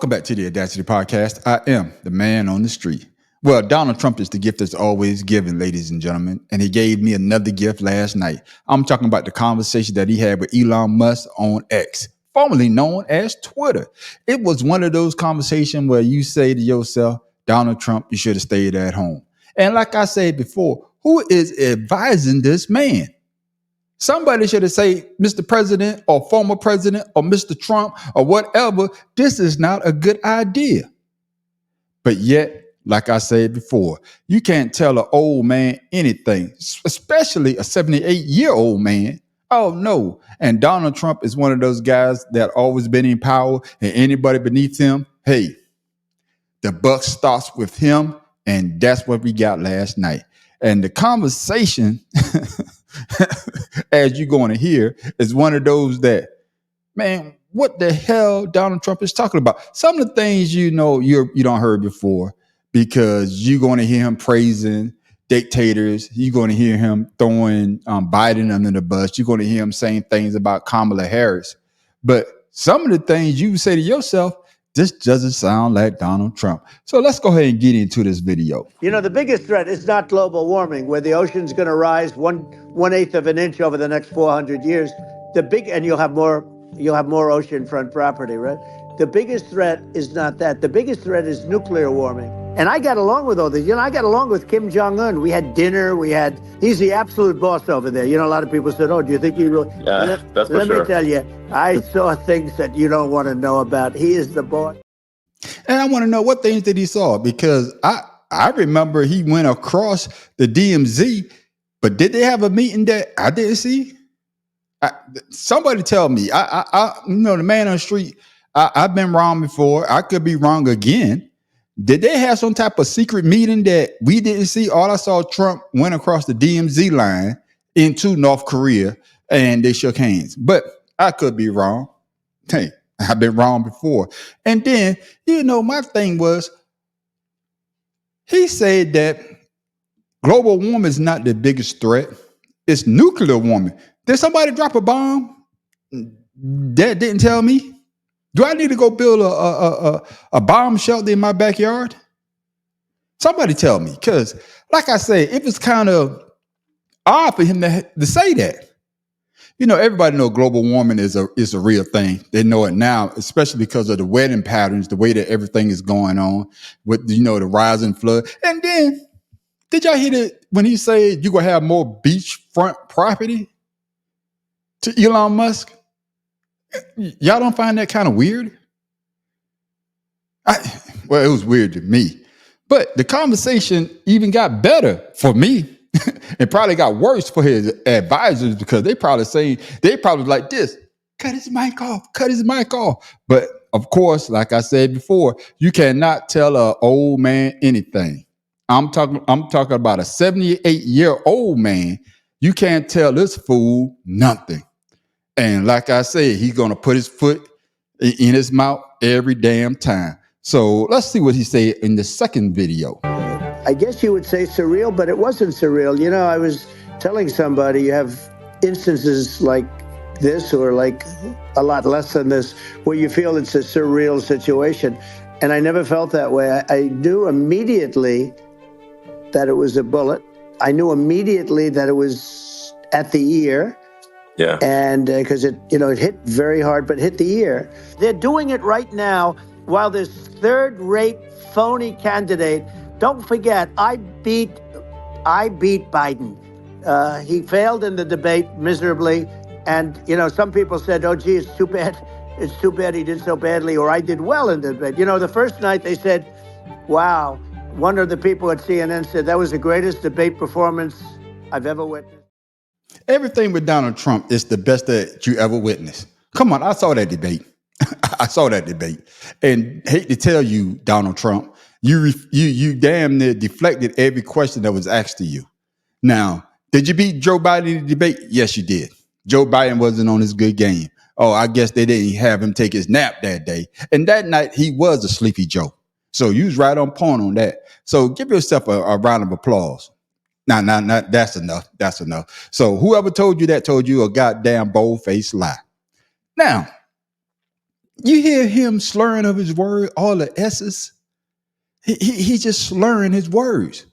Welcome back to the Audacity Podcast. I am the man on the street. Well, Donald Trump is the gift that's always given, ladies and gentlemen, and he gave me another gift last night. I'm talking about the conversation that he had with Elon Musk on X, formerly known as Twitter. It was one of those conversations where you say to yourself, Donald Trump, you should have stayed at home. And like I said before, who is advising this man? Somebody should have said, Mr. President or former president or Mr. Trump or whatever, this is not a good idea. But yet, like I said before, you can't tell an old man anything, especially a 78-year-old man. Oh, no. And Donald Trump is one of those guys that always been in power, and anybody beneath him, hey, the buck starts with him, and that's what we got last night. And the conversation, as you're going to hear, is one of those that, man, what the hell Donald Trump is talking about? Some of the things you don't heard before, because you're going to hear him praising dictators. You're going to hear him throwing Biden under the bus. You're going to hear him saying things about Kamala Harris. But some of the things you say to yourself, this doesn't sound like Donald Trump. So let's go ahead and get into this video. You know, the biggest threat is not global warming, where the ocean's going to rise 1/8 of an inch over the next 400 years. And you'll have more oceanfront property, right? The biggest threat is not that. The biggest threat is nuclear warming. And I got along with all this. You know, I got along with Kim Jong-un. We had dinner. He's the absolute boss over there. You know, a lot of people said, oh, do you think he really? Yeah, that's for sure. Let me tell you, I saw things that you don't want to know about. He is the boss. And I want to know what things did he saw, because I remember he went across the DMZ, but did they have a meeting that I didn't see? Somebody tell me. The man on the street, I've been wrong before. I could be wrong again. Did they have some type of secret meeting that we didn't see? All I saw, Trump went across the DMZ line into North Korea and they shook hands. But I could be wrong. Hey, I've been wrong before. And then, my thing was, he said that global warming is not the biggest threat. It's nuclear warming. Did somebody drop a bomb? That didn't tell me. Do I need to go build a bomb shelter in my backyard? Somebody tell me, because like I said, it was kind of odd for him to say that. Everybody know global warming is a real thing. They know it now, especially because of the weather patterns, the way that everything is going on with, the rising flood. And then, did y'all hear that when he said you're going to have more beachfront property to Elon Musk? Y'all don't find that kind of weird? Well, it was weird to me. But the conversation even got better for me. It probably got worse for his advisors, because they probably like this. Cut his mic off. But of course, like I said before, you cannot tell an old man anything. I'm talking about a 78-year-old man. You can't tell this fool nothing. And like I said, he's going to put his foot in his mouth every damn time. So let's see what he said in the second video. I guess you would say surreal, but it wasn't surreal. I was telling somebody, you have instances like this, or like a lot less than this, where you feel it's a surreal situation. And I never felt that way. I knew immediately that it was a bullet. I knew immediately that it was at the ear. Yeah. And because it hit very hard, but hit the ear. They're doing it right now while this third-rate phony candidate. Don't forget, I beat Biden. He failed in the debate miserably. And, some people said, oh, gee, it's too bad. It's too bad he did so badly, or I did well in the debate. The first night they said, wow, one of the people at CNN said that was the greatest debate performance I've ever witnessed. Everything with Donald Trump is the best that you ever witnessed. Come on, I saw that debate. And hate to tell you, Donald Trump, you damn near deflected every question that was asked to you. Now, did you beat Joe Biden in the debate? Yes, you did. Joe Biden wasn't on his good game. Oh, I guess they didn't have him take his nap that day. And that night, he was a sleepy Joe. So you was right on point on that. So give yourself a round of applause. Nah, that's enough. That's enough. So whoever told you that told you a goddamn bold-faced lie. Now, You hear him slurring of his word, all the S's. He's just slurring his words.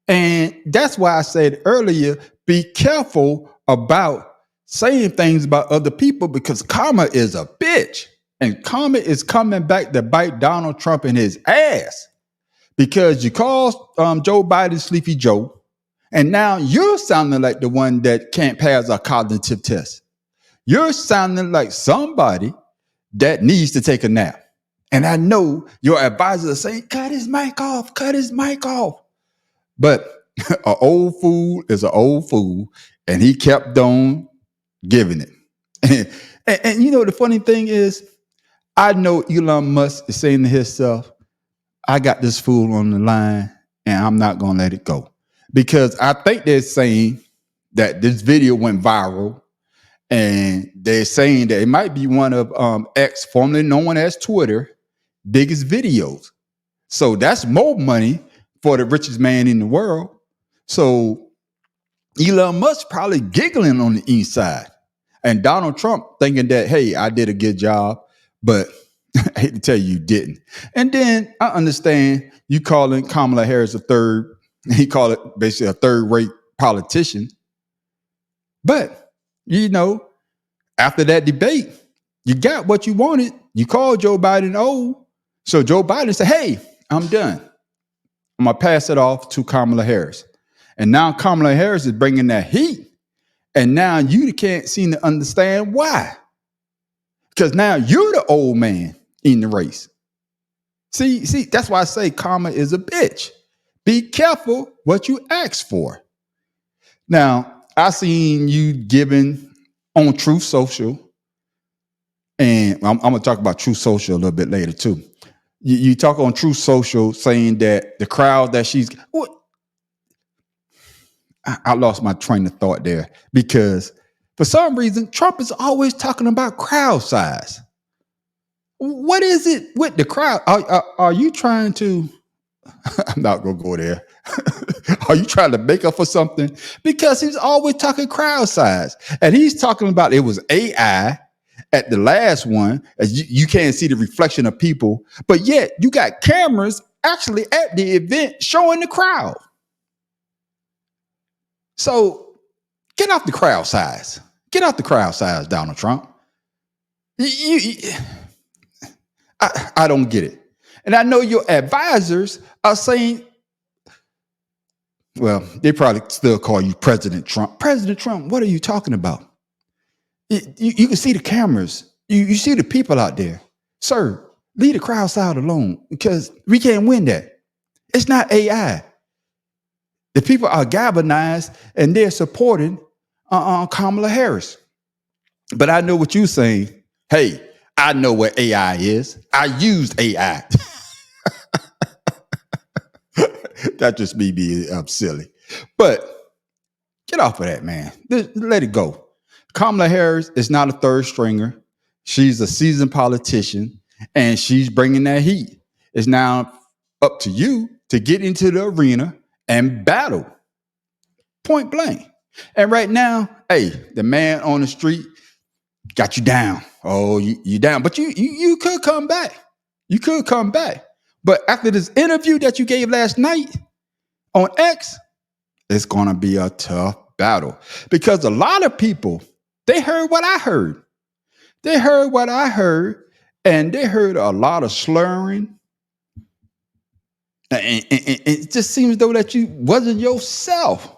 And that's why I said earlier, be careful about saying things about other people because karma is a bitch. And karma is coming back to bite Donald Trump in his ass because you called Joe Biden Sleepy Joe. And now you're sounding like the one that can't pass a cognitive test. You're sounding like somebody that needs to take a nap. And I know your advisors are saying, cut his mic off, cut his mic off. But an old fool is an old fool, and he kept on giving it. And you know, the funny thing is, I know Elon Musk is saying to himself, I got this fool on the line, and I'm not going to let it go. Because I think they're saying that this video went viral, and they're saying that it might be one of X, formerly known as Twitter, biggest videos. So that's more money for the richest man in the world. So Elon Musk probably giggling on the inside. And Donald Trump thinking that, hey, I did a good job, but I hate to tell you didn't. And then I understand you calling Kamala Harris a third, he called it basically a third-rate politician. But, you know, after that debate, you got what you wanted. You called Joe Biden old. So Joe Biden said, hey, I'm done. I'm going to pass it off to Kamala Harris. And now Kamala Harris is bringing that heat. And now you can't seem to understand why. Because now you're the old man in the race. See, that's why I say karma is a bitch. Be careful what you ask for. Now, I seen you giving on Truth Social, and I'm going to talk about Truth Social a little bit later too. You talk on Truth Social saying that the crowd that she's... What? I lost my train of thought there because for some reason, Trump is always talking about crowd size. What is it with the crowd? Are you trying to... I'm not going to go there. Are you trying to make up for something? Because he's always talking crowd size. And he's talking about it was AI at the last one. As you can't see the reflection of people. But yet you got cameras actually at the event showing the crowd. So get off the crowd size. Get off the crowd size, Donald Trump. I don't get it. And I know your advisors are saying, well, they probably still call you President Trump. President Trump, what are you talking about? You can see the cameras. You see the people out there. Sir, leave the crowd side alone because we can't win that. It's not AI. The people are galvanized and they're supporting Kamala Harris. But I know what you're saying. Hey, I know what AI is. I used AI. That's just me being silly. But get off of that, man. Let it go. Kamala Harris is not a third stringer. She's a seasoned politician, and she's bringing that heat. It's now up to you to get into the arena and battle. Point blank. And right now, hey, the man on the street got you down. Oh, you down. But you could come back. You could come back. But after this interview that you gave last night on X, it's going to be a tough battle. Because a lot of people, they heard what I heard. They heard what I heard, and they heard a lot of slurring. And it just seems though that you wasn't yourself.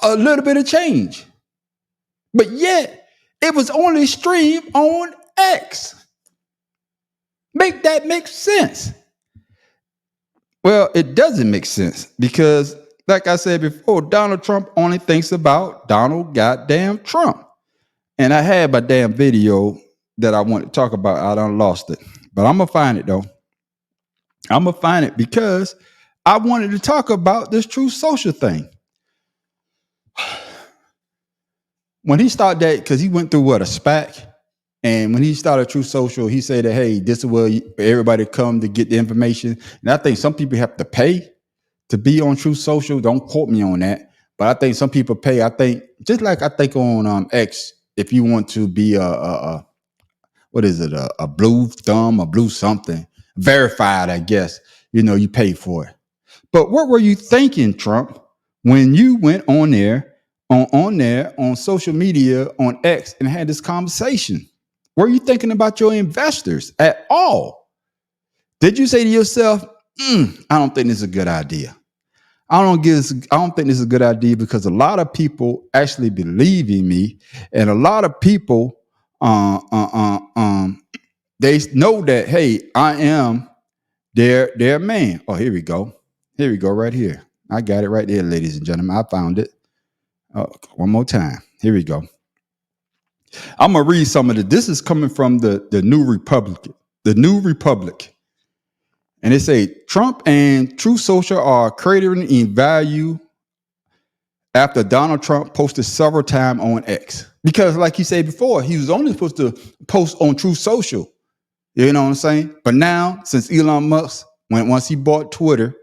A little bit of change. But yet, it was only streamed on X. Make that make sense? Well, it doesn't make sense because, like I said before, Donald Trump only thinks about Donald goddamn Trump. And I had my damn video that I want to talk about. I done lost it. But I'm going to find it, though. I'm going to find it because I wanted to talk about this Truth Social thing. When he started that, because he went through what, a SPAC? And when he started Truth Social, he said that, hey, this is where everybody come to get the information. And I think some people have to pay to be on Truth Social. Don't quote me on that. But I think some people pay. I think, just like I think on X, if you want to be what is it, a blue thumb, a blue something, verified, I guess, you pay for it. But what were you thinking, Trump, when you went on there, on social media, on X, and had this conversation? Were you thinking about your investors at all? Did you say to yourself, I don't think this is a good idea? I don't think this is a good idea because a lot of people actually believe in me, and a lot of people they know that, hey, I am their man. Oh, here we go. Here we go, right here. I got it right there, ladies and gentlemen. I found it. One more time. Here we go. I'm gonna read some of it. This is coming from the New Republic. The New Republic. And they say Trump and Truth Social are cratering in value after Donald Trump posted several times on X. Because, like he said before, he was only supposed to post on Truth Social. You know what I'm saying? But now, since Elon Musk, once he bought Twitter,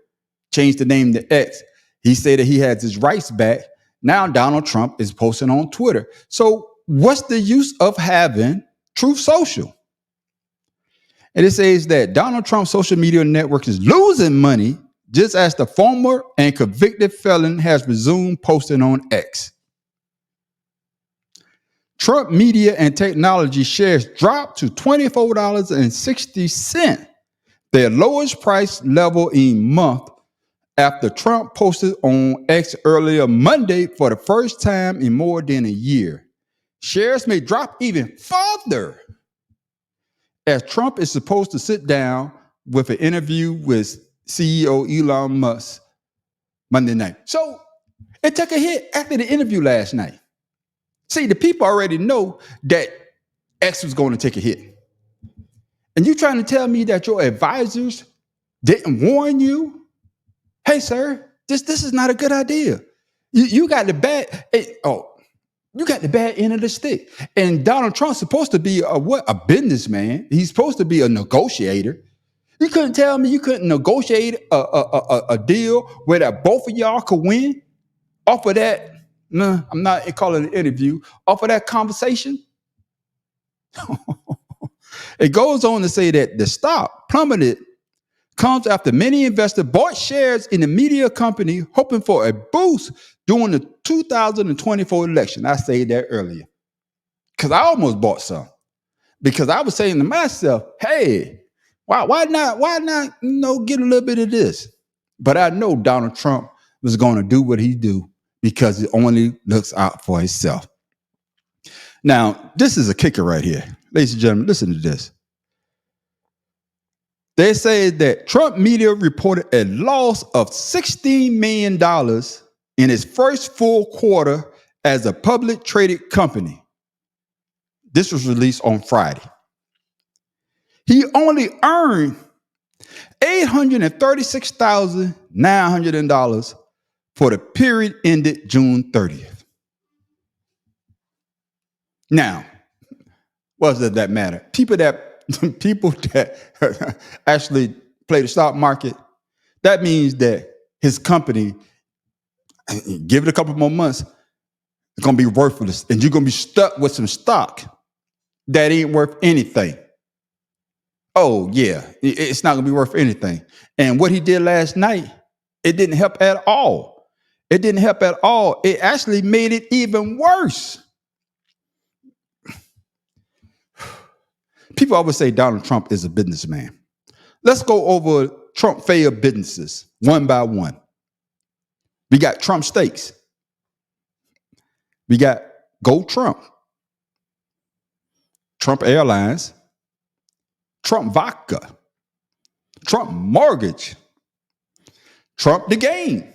changed the name to X, he said that he has his rights back. Now Donald Trump is posting on Twitter. So what's the use of having Truth Social? And it says that Donald Trump's social media network is losing money just as the former and convicted felon has resumed posting on X. Trump Media and Technology shares dropped to $24.60, their lowest price level in month, after Trump posted on X earlier Monday for the first time in more than a year. Shares may drop even further, as Trump is supposed to sit down with an interview with CEO Elon Musk Monday night. So it took a hit after the interview last night. See, the people already know that X was going to take a hit. And you trying to tell me that your advisors didn't warn you? Hey, sir, this is not a good idea. You got the bad. You got the bad end of the stick. And Donald Trump's supposed to be a businessman. He's supposed to be a negotiator. You couldn't tell me you couldn't negotiate a deal where that both of y'all could win off of that. No, I'm not calling it an interview. Off of that conversation. It goes on to say that the stock plummeted comes after many investors bought shares in the media company hoping for a boost during the 2024 election. I said that earlier because I almost bought some because I was saying to myself, hey, why not get a little bit of this? But I know Donald Trump was going to do what he do because he only looks out for himself. Now, this is a kicker right here. Ladies and gentlemen, listen to this. They say that Trump media reported a loss of $16 million in its first full quarter as a public traded company. This was released on Friday. He only earned $836,900 for the period ended June 30th. Now, what does that matter? People that actually play the stock market, that means that his company, give it a couple more months, it's going to be worthless. And you're going to be stuck with some stock that ain't worth anything. Oh, yeah, it's not going to be worth anything. And what he did last night, it didn't help at all. It didn't help at all. It actually made it even worse. People always say Donald Trump is a businessman. Let's go over Trump failed businesses one by one. We got Trump Steaks. We got Go Trump. Trump Airlines. Trump Vodka. Trump Mortgage. Trump the Game.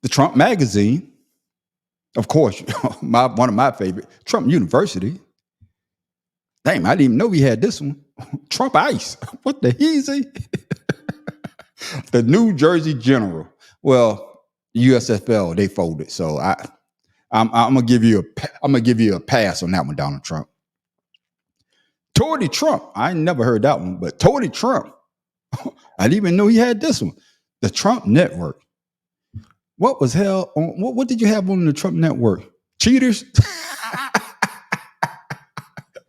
The Trump Magazine. Of course, one of my favorite, Trump University. Damn, I didn't even know we had this one. Trump Ice. What the heezy? The New Jersey General. Well, USFL, they folded. So I'm gonna give you a pass on that one, Donald Trump. Tory Trump. I never heard that one, but Tory Trump. I didn't even know he had this one. The Trump Network. What was hell on what did you have on the Trump Network? Cheaters?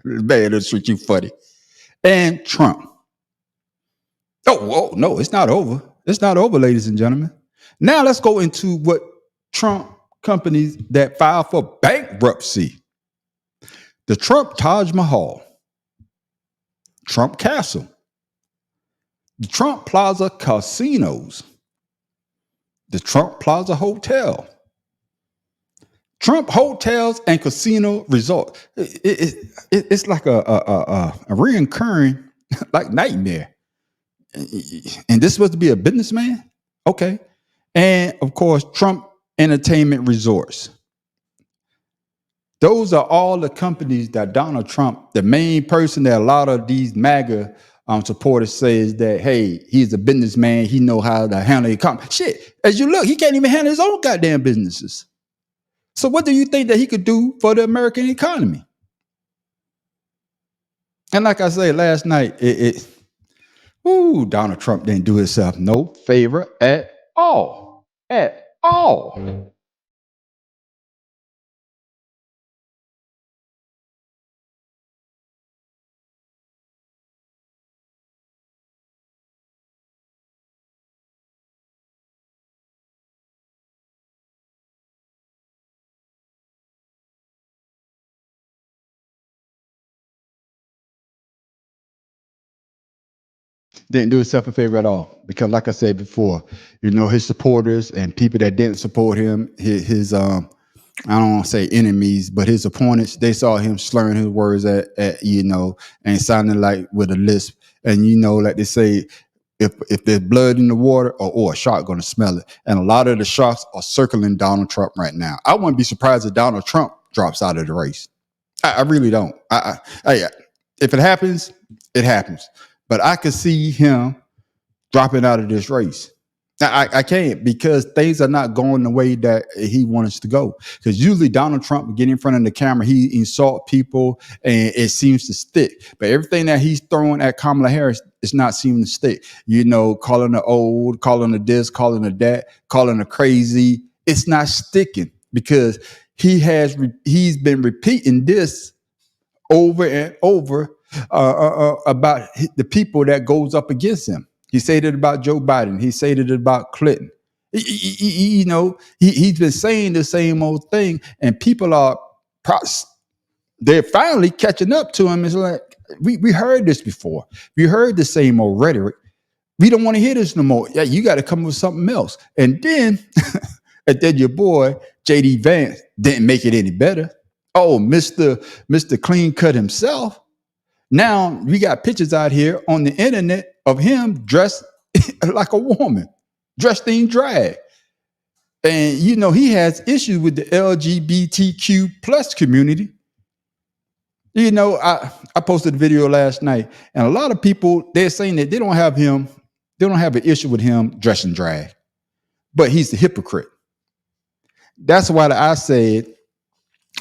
Man, that's treat you funny. And Trump. Oh, no, it's not over. It's not over, ladies and gentlemen. Now let's go into what Trump companies that filed for bankruptcy. The Trump Taj Mahal. Trump Castle. The Trump Plaza Casinos. The Trump Plaza Hotel. Trump Hotels and Casino Resort. It's like a reoccurring like nightmare. And this supposed to be a businessman? Okay. And of course, Trump Entertainment Resorts. Those are all the companies that Donald Trump, the main person that a lot of these MAGA supporters says that, hey, he's a businessman. He know how to handle the economy. Shit, as you look, he can't even handle his own goddamn businesses. So what do you think that he could do for the American economy? And like I said last night, Donald Trump didn't do himself no favor at all. At all. Didn't do himself a favor at all. Because like I said before, his supporters and people that didn't support him, his I don't want to say enemies, but his opponents, they saw him slurring his words at and sounding like with a lisp. And like they say, if there's blood in the water or a shark going to smell it. And a lot of the sharks are circling Donald Trump right now. I wouldn't be surprised if Donald Trump drops out of the race. I really don't. If it happens, it happens. But I could see him dropping out of this race. I can't, because things are not going the way that he wants to go. Because usually Donald Trump would get in front of the camera, he insult people, and it seems to stick. But everything that he's throwing at Kamala Harris is not seeming to stick. Calling her old, calling her this, calling her that, calling her crazy. It's not sticking because he's been repeating this over and over about the people that goes up against him. He said it about Joe Biden. He said it about Clinton. He's been saying the same old thing, and people they're finally catching up to him. It's like we heard this before. We heard the same old rhetoric, We don't want to hear this no more. Yeah, you got to come up with something else. And then, and then your boy JD Vance didn't make it any better. Oh, Mr. Clean Cut himself. Now we got pictures out here on the internet of him dressed like a woman, dressed in drag. And you know, he has issues with the LGBTQ plus community. You know, I posted a video last night, and a lot of people, they're saying that they don't have an issue with him dressing drag, but he's a hypocrite. That's why I said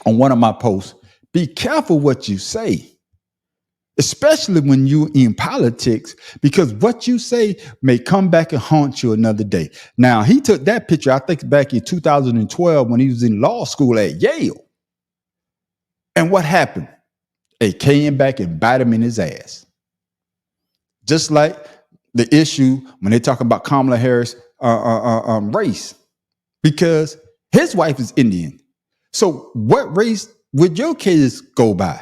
on one of my posts, be careful what you say, especially when you're in politics, because what you say may come back and haunt you another day. Now, he took that picture, I think back in 2012 when he was in law school at Yale. And what happened? It came back and bite him in his ass. Just like the issue when they talk about Kamala Harris' race, because his wife is Indian. So what race would your kids go by?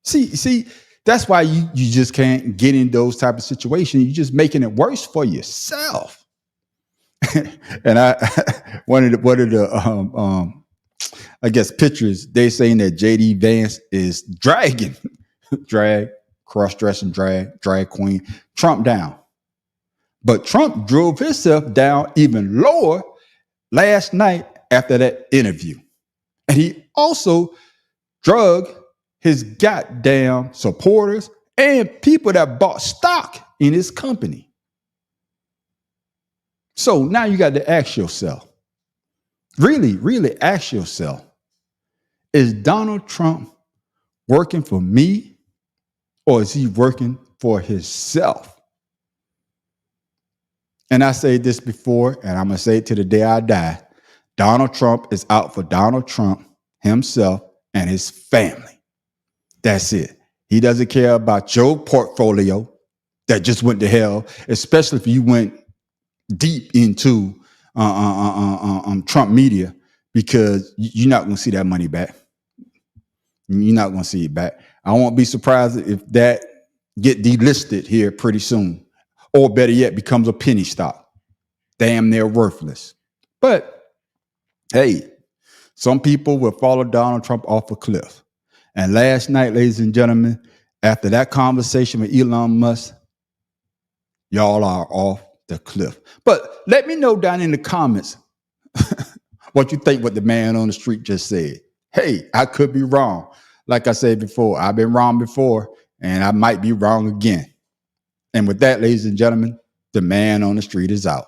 See, that's why you just can't get in those type of situations. You're just making it worse for yourself. And one of the I guess pictures, they saying that JD Vance is drag, cross-dressing drag queen, Trump down. But Trump drove himself down even lower last night after that interview. And he also drug his goddamn supporters and people that bought stock in his company. So now you got to ask yourself, really ask yourself, is Donald Trump working for me or is he working for himself? And I said this before, and I'm going to say it to the day I die. Donald Trump is out for Donald Trump, himself, and his family. That's it. He doesn't care about your portfolio that just went to hell, especially if you went deep into Trump media, because you're not going to see that money back. You're not going to see it back. I won't be surprised if that get delisted here pretty soon, or better yet, becomes a penny stock. Damn near worthless. But hey, some people will follow Donald Trump off a cliff. And last night, ladies and gentlemen, after that conversation with Elon Musk, y'all are off the cliff. But let me know down in the comments what you think what the man on the street just said. Hey, I could be wrong. Like I said before, I've been wrong before, and I might be wrong again. And with that, ladies and gentlemen, the man on the street is out.